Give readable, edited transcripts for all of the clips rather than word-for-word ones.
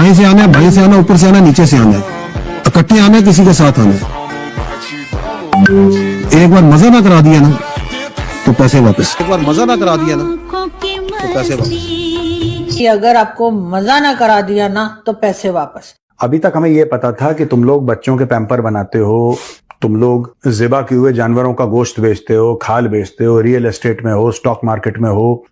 दाएं से आना है, बाएं से आना है, ऊपर से आना है, नीचे से आना है, इकट्ठे आना है, किसी के साथ आना है। एक बार मजा ना करा दिया ना तो पैसे वापस, एक बार मजा ना करा दिया ना तो पैसे वापस। कि अगर आपको मजा ना करा दिया ना तो पैसे वापस। अभी तक हमें यह पता था कि तुम लोग बच्चों के पैम्पर बनाते हो, तुम लोग ज़िबा किए हुए जानवरों का गोश्त बेचते हो, खाल बेचते हो, रियल एस्टेट में हो, स्टॉक मार्केट में हो,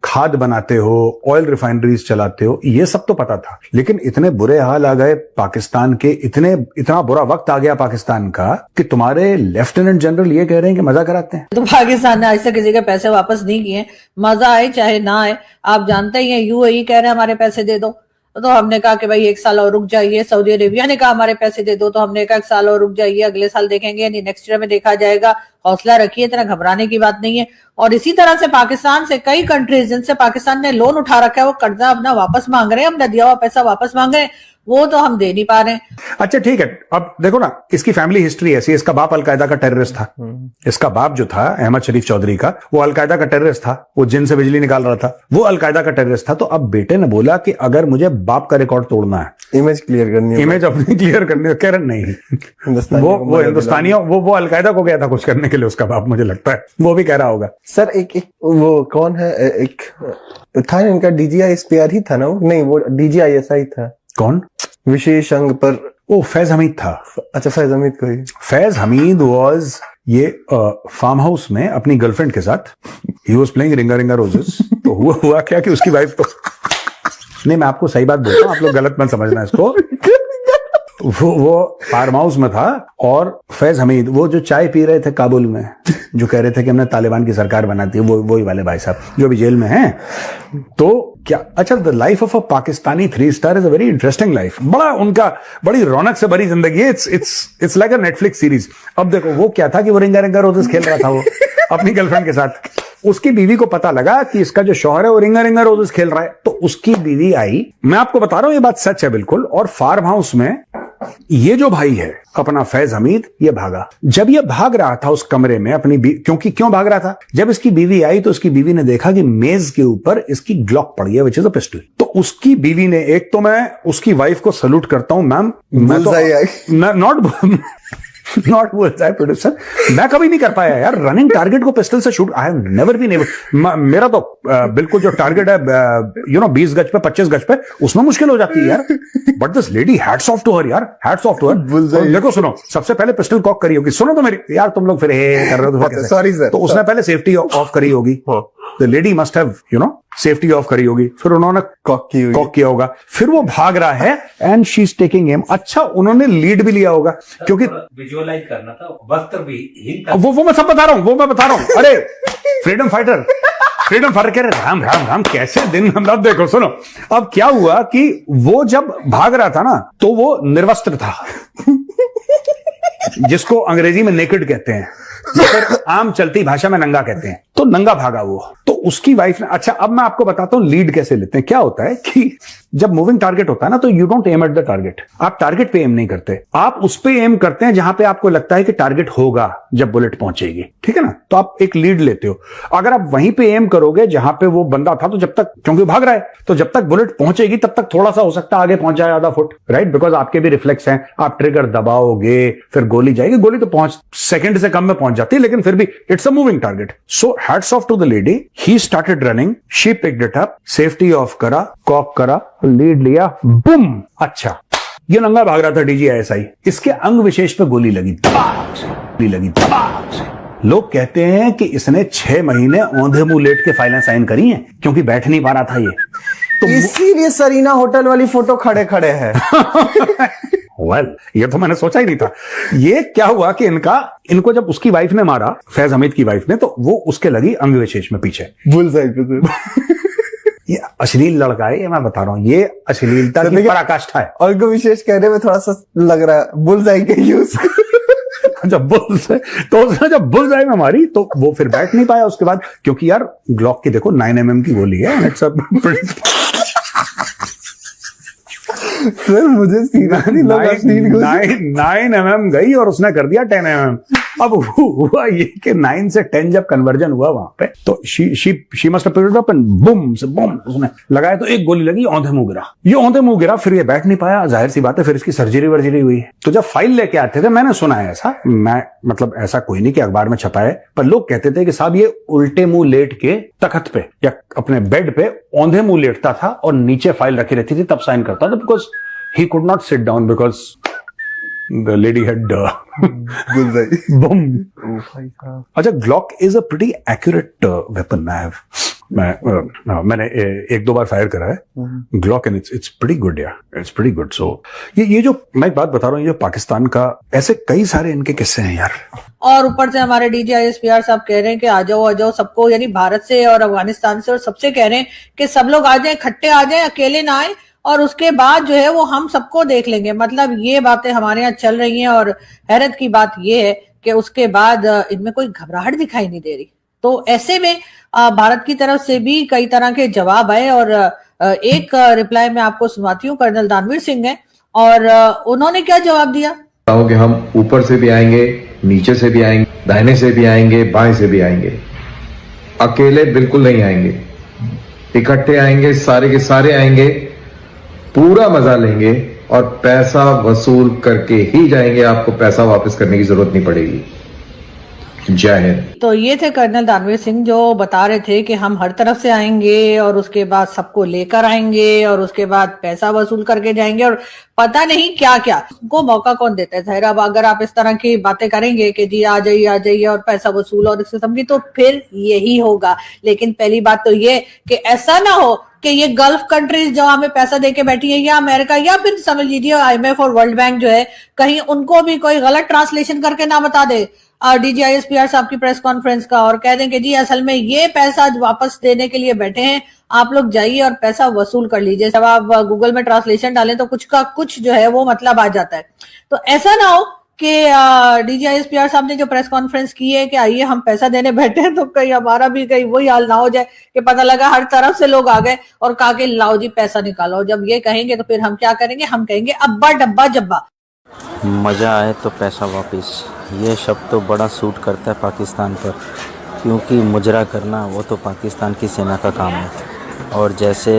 खाद बनाते हो, ऑयल रिफाइनरीज चलाते हो, ये सब तो पता था। लेकिन इतने बुरे हाल आ गए पाकिस्तान के, इतना बुरा वक्त आ गया पाकिस्तान का कि तुम्हारे लेफ्टिनेंट जनरल ये कह रहे हैं कि मजा कराते हैं। तो पाकिस्तान ने आज तक किसी के पैसे वापस नहीं किए, मजा आए चाहे ना आए। आप जानते ही हैं यूएई कह रहे हैं हमारे पैसे दे दो, तो हमने कहा कि भाई 1 साल और रुक जाइए। सऊदी अरेबिया ने कहा हमारे पैसे दे दो, तो हमने कहा 1 साल और रुक जाइए, अगले साल देखेंगे, यानी नेक्स्ट ईयर में देखा जाएगा। हौसला रखिए, इतना घबराने की बात नहीं है। और इसी तरह से पाकिस्तान से कई कंट्रीज जिनसे पाकिस्तान ने लोन उठा रखा है, वो कर्जा अपना वापस मांग रहे हैं, अपना दिया हुआ पैसा वापस मांग रहे हैं, वो तो हम दे नहीं पा रहे हैं। अच्छा ठीक है, अब देखो ना, इसकी फैमिली हिस्ट्री ऐसी है। इसका बाप अलकायदा का टेररिस्ट था। इसका बाप जो था अहमद शरीफ चौधरी का, वो अलकायदा का टेररिस्ट था, वो जिन से बिजली निकाल रहा था, वो अलकायदा का टेररिस्ट था। तो अब बेटे ने बोला कि अगर मुझे बाप का रिकॉर्ड तोड़ना है, इमेज क्लियर करनी है, इमेज अपनी क्लियर करनी है, करण नहीं, वो हिंदुस्तानियों, वो अलकायदा को गया था कुछ करने के लिए उसका बाप, मुझे लगता है वो भी कह रहा होगा। सर एक वो कौन है, एक था इनका DGI-SPR ही था ना वो, नहीं वो DGI-SI था। कौन? विशेष अंग पर, ओ फैज हमीद था। अच्छा फैज हमीद को ही। फैज हमीद वाज ये फार्म हाउस में अपनी गर्लफ्रेंड के साथ, ही वाज प्लेइंग रिंगा रिंगा रोजेस। तो हुआ क्या कि उसकी वाइफ तो नहीं, मैं आपको सही बात बोलता हूँ, आप लोग गलत मत समझना इसको। वो फार्म हाउस में था और फैज हमीद, वो जो चाय पी रहे थे काबुल में, जो कह रहे थे कि हमने तालिबान की सरकार बनाती है, वही वाले भाई साहब जो भी जेल में हैं। तो क्या, अच्छा, the life of a Pakistani 3 star is a very interesting life. बड़ी रौनक से भरी जिंदगी है। It's like a Netflix series. अब देखो वो क्या था कि वो रिंगा रिंगा रोजेस खेल रहा था वो अपनी गर्लफ्रेंड के साथ। उसकी बीवी को पता लगा कि इसका जो शौहर है वो रिंगा रिंगा रोजेस खेल रहा है, तो उसकी बीवी आई, मैं आपको बता रहा हूं ये बात सच है बिल्कुल, और फार्म हाउस में ये जो भाई है अपना फैज हमीद, ये भागा। जब ये भाग रहा था उस कमरे में अपनी क्यों भाग रहा था? जब इसकी बीवी आई तो उसकी बीवी ने देखा कि मेज के ऊपर इसकी ग्लॉक पड़ी है, विच इज अ पिस्टल। तो उसकी बीवी ने, एक तो मैं उसकी वाइफ को सल्यूट करता हूं मैम, मैं तो नॉट बुलसाई प्रोड्यूसर, मैं कभी नहीं कर पाया यार रनिंग टारगेट को पिस्टल से shoot. I have never been able. मेरा तो बिल्कुल जो टारगेट है 20 गज पे 25 गज पे, उसमें मुश्किल हो जाती है यार। But this lady, hats off to her यार, हैट्स ऑफ टू हर। देखो सुनो, सबसे पहले पिस्टल कॉक करी होगी, सुनो तो मेरी यार, तुम लोग फिर कर रहे हो तो सॉरी सर। तो उसने पहले सेफ्टी ऑफ करी होगी, the lady must have safety of करी होगी, फिर उन्होंने कॉक किया होगा, फिर वो भाग रहा है and she is taking aim. अच्छा, उन्होंने लीड भी लिया होगा क्योंकि विजुअलाइज करना था, वक्त भी वो मैं सब बता रहा हूं, अरे फ्रीडम फाइटर कह रहे राम राम राम कैसे दिन। मतलब देखो सुनो, अब क्या हुआ कि वो जब भाग रहा था ना, तो वो निर्वस्त्र था, जिसको अंग्रेजी में नेकेड कहते हैं, फिर आम चलती भाषा में नंगा कहते हैं। तो नंगा भागा वो, तो उसकी वाइफ ने, अच्छा अब मैं आपको बताता हूं लीड कैसे लेते हैं। क्या होता है कि जब मूविंग टारगेट होता है ना, तो you don't aim at the target, आप टारगेट पे एम नहीं करते, आप उस पे एम करते हैं जहां पे आपको लगता है कि टारगेट होगा जब बुलेट पहुंचेगी, ठीक है ना। तो आप एक लीड लेते हो, अगर आप वहीं पे एम करोगे जहां पे वो बंदा था, तो जब तक, क्योंकि भाग रहा है, तो जब तक बुलेट पहुंचेगी तब तक थोड़ा सा हो सकता है आगे पहुंच जाए, आधा फुट, राइट, बिकॉज आपके भी रिफ्लेक्स हैं, आप ट्रिगर दबाओगे, फिर गोली जाएगी, गोली तो पहुंच सेकंड से कम में पहुंच जाती है, लेकिन फिर भी it's a moving target. So hats off to the lady, he started running, she picked it up, safety off करा, कॉक करा, लीड लिया, बूम। अच्छा, ये नंगा भाग रहा था DGI-SI, इसके अंग विशेष पे गोली लगी, धड़ाक से। लोग कहते हैं कि इसने 6 महीने औंधे मुंह लेट के फाइलें साइन करी हैं, क्योंकि बैठ नहीं पा रहा था ये, तो इसीलिए सरीना होटल वाली फोटो खड़े खड़े है। वेल, ये तो मैंने सोचा ही नहीं था। ये क्या हुआ कि इनको जब उसकी वाइफ ने मारा, फैज हमीद की वाइफ ने, तो वो उसके लगी अंग विशेष में पीछे, बुलसाई पे। ये अश्लील लड़का है, ये मैं बता रहा हूं, ये अश्लीलता की पराकाष्ठा है। अंग विशेष कहने में थोड़ा सा लग रहा है बुलसाई के यूज। जब तो उसने जब बुलसाई में मारी, तो वो फिर बैठ नहीं पाया उसके बाद, क्योंकि यार ग्लॉक की देखो 9mm की गोली है। सर मुझे 9mm गई और उसने कर दिया 10mm। अब हुआ ये कि 9 से 10 जब कन्वर्जन हुआ वहां पे, तो she must have up and boom से बूम उसने लगाया, तो एक गोली लगी, औंधे मुंह गिरा। ये औंधे मुंह गिरा, फिर ये बैठ नहीं पाया, जाहिर सी बात है, फिर इसकी सर्जरी वर्जरी हुई। तो जब फाइल लेके आते थे, मैंने सुना है ऐसा, मैं मतलब ऐसा कोई नहीं कि अखबार में छपा है, पर लोग कहते थे कि साहब ये उल्टे मुंह लेट के तखत पे या अपने बेड पे औंधे मुंह लेटता था और नीचे फाइल रखी रहती थी, तब साइन करता था, because he could not sit down because the lady had बुलसआई boom. ओ भाई साहब। अच्छा, Glock is a pretty accurate weapon. मैंने एक दो बार फायर करा है Glock, and it's pretty good यार, इट्स प्रीटी गुड। सो ये जो मैं एक बात बता रहा हूँ, ये जो पाकिस्तान का, ऐसे कई सारे इनके किस्से हैं यार। और ऊपर से हमारे DGISPR साहब कह रहे हैं कि आ जाओ सबको, यानी भारत से और अफगानिस्तान से और सबसे कह रहे हैं कि सब लोग आ जाएं, इकट्ठे आ जाएं, अकेले ना आए, और उसके बाद जो है वो हम सबको देख लेंगे। मतलब ये बातें हमारे यहाँ चल रही हैं, और हैरत की बात ये है कि उसके बाद इनमें कोई घबराहट दिखाई नहीं दे रही। तो ऐसे में भारत की तरफ से भी कई तरह के जवाब आए, और एक रिप्लाई में आपको सुनाती हूँ, कर्नल दानवीर सिंह है, और उन्होंने क्या जवाब दिया कि हम ऊपर से भी आएंगे, नीचे से भी आएंगे, दाहिने से भी आएंगे, बाएं से भी आएंगे, अकेले बिल्कुल नहीं आएंगे, इकट्ठे आएंगे, सारे के सारे आएंगे, पूरा मजा लेंगे और पैसा वसूल करके ही जाएंगे। आपको पैसा वापस करने की जरूरत नहीं पड़ेगी। जय हिंद। तो ये थे कर्नल दानवीर सिंह, जो बता रहे थे कि हम हर तरफ से आएंगे और उसके बाद सबको लेकर आएंगे और उसके बाद पैसा वसूल करके जाएंगे, और पता नहीं क्या क्या। उनको मौका कौन देता है? जाहिर, अब अगर आप इस तरह की बातें करेंगे कि जी आ जाइए और पैसा वसूल और इस किस्म की, तो फिर यही होगा। लेकिन पहली बात तो ये कि ऐसा ना हो कि ये गल्फ कंट्रीज जो हमें पैसा देके बैठी है, या अमेरिका, या फिर समझ लीजिए IMF और वर्ल्ड बैंक जो है, कहीं उनको भी कोई गलत ट्रांसलेशन करके ना बता दे DGISPR साहब की प्रेस कॉन्फ्रेंस का, और कह दें कि जी असल में ये पैसा वापस देने के लिए बैठे हैं, आप लोग जाइए और पैसा वसूल कर लीजिए। जब आप गूगल में ट्रांसलेशन डालें तो कुछ का कुछ जो है वो मतलब आ जाता है। तो ऐसा ना हो कि DGISPR साहब ने जो प्रेस कॉन्फ्रेंस की है कि आइए हम पैसा देने बैठे हैं, तो कहीं हमारा भी कहीं वही हाल ना हो जाए कि पता लगा हर तरफ से लोग आ गए और कहा कि लाओ जी पैसा निकालो। जब ये कहेंगे तो फिर हम क्या करेंगे? हम कहेंगे अब्बा डब्बा जब्बा। मज़ा आए तो पैसा वापस, ये शब्द तो बड़ा सूट करता है पाकिस्तान पर, क्योंकि मुजरा करना वो तो पाकिस्तान की सेना का काम है। और जैसे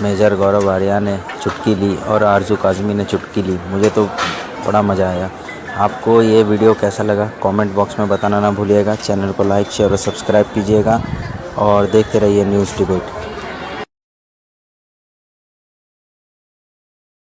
मेजर गौरव आर्या ने चुटकी ली और आरजू काज़मी ने चुटकी ली, मुझे तो बड़ा मज़ा आया। आपको ये वीडियो कैसा लगा कमेंट बॉक्स में बताना ना भूलिएगा। चैनल को लाइक शेयर और सब्सक्राइब कीजिएगा और देखते रहिए न्यूज़ डिबेट।